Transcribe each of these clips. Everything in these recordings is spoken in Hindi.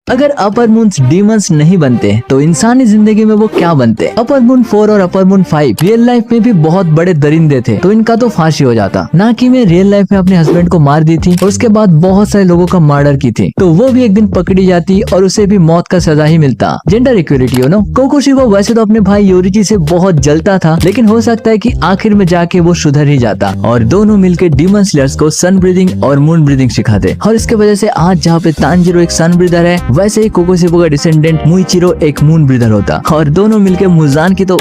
अगर अपर मून्स डीमंस नहीं बनते तो इंसानी जिंदगी में वो क्या बनते? अपर मून 4 और अपर मून 5 रियल लाइफ में भी बहुत बड़े दरिंदे थे, तो इनका तो फांसी हो जाता। ना कि मैं रियल लाइफ में अपने हस्बैंड को मार दी थी और उसके बाद बहुत सारे लोगों का मर्डर की थी, तो वो भी एक दिन पकड़ी जाती और उसे भी मौत का सजा ही मिलता। जेंडर इक्वलिटी हो नो। कोकोशिबा वैसे तो अपने भाई योरिची से बहुत जलता था, लेकिन हो सकता है कि आखिर में जाके वो सुधर ही जाता और दोनों मिलकर डीमन स्लेयर्स को सन ब्रीदिंग और मून ब्रीदिंग सिखाते। और इसके वजह से आज जहाँ पे तानजीरो एक सन ब्रीदर है, वैसे ही कोकोशिबा का डिसेंडेंट मुइचिरो एक मून ब्रीदर होता और दोनों मिलकर मुजान की तो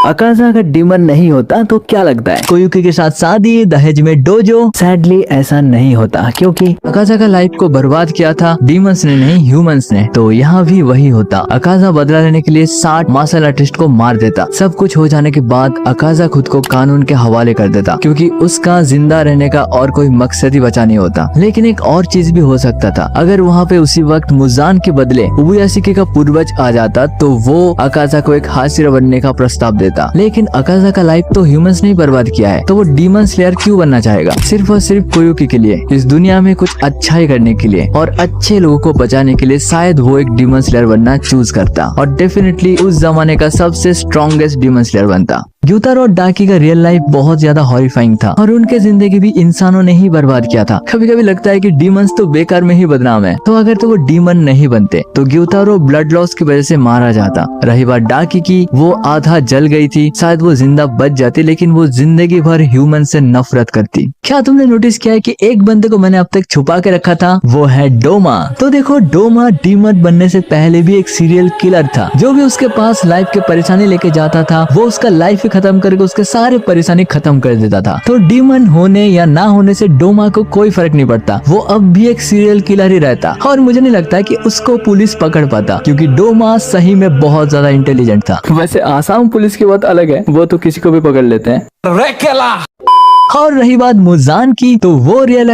अकाजा अगर डीमन नहीं होता तो क्या लगता है? कोयुकी के साथ शादी, दहेज में डोजो। सैडली ऐसा नहीं होता, क्योंकि अकाजा का लाइफ को बर्बाद किया था डीमंस ने नहीं ह्यूमंस ने। तो यहाँ भी वही होता। अकाजा बदला लेने के लिए 60 मार्शल आर्टिस्ट को मार देता। सब कुछ हो जाने के बाद अकाजा खुद को कानून के हवाले कर देता, क्योंकि उसका जिंदा रहने का और कोई मकसद ही बचा नहीं होता। लेकिन एक और चीज भी हो सकता था, अगर वहाँ पे उसी वक्त मुजान के बदले उबुयाशिकी का पूर्वज आ जाता तो वो अकाजा को एक हाशिरा बनने का प्रस्ताव देता। लेकिन अकाजा का लाइफ तो ह्यूमंस ने ही बर्बाद किया है, तो वो डीमन स्लेयर क्यों बनना चाहेगा? सिर्फ और सिर्फ कोयुकी के लिए, इस दुनिया में कुछ अच्छा ही करने के लिए और अच्छे लोगों को बचाने के लिए शायद वो एक डीमन स्लेयर बनना चूज करता और डेफिनेटली उस जमाने का सबसे स्ट्रॉन्गेस्ट डीमन स्लेयर बनता। ग्यूतारो और डाकी का रियल लाइफ बहुत ज्यादा हॉरिफाइंग था और उनके जिंदगी भी इंसानों ने ही बर्बाद किया था। कभी कभी लगता है कि डीमंस तो बेकार में ही बदनाम है, तो अगर तो वो डीमन नहीं बनते तो ग्यूतारो ब्लड लॉस की वजह से मारा जाता। रही बात डाकी की, वो आधा जल गई थी, शायद वो जिंदा बच जाती, लेकिन वो जिंदगी भर ह्यूमन से नफरत करती। क्या तुमने नोटिस किया है कि एक बंदे को मैंने अब तक छुपा के रखा था, वो है डोमा। तो देखो, डोमा डीमन बनने से पहले भी एक सीरियल किलर था। जो भी उसके पास लाइफ के परेशानी लेके जाता था, वो उसका लाइफ खत्म करके उसके सारे परेशानी खत्म कर देता था। तो डीमन होने या ना होने से डोमा को कोई फर्क नहीं पड़ता, वो अब भी एक सीरियल किलर ही रहता। और मुझे नहीं लगता कि उसको पुलिस पकड़ पाता, क्योंकि डोमा सही में बहुत ज्यादा इंटेलिजेंट था। वैसे आसाम पुलिस की बात अलग है, वो तो किसी को भी पकड़ लेते हैं। और रही बात मुजान की, तो वो रियल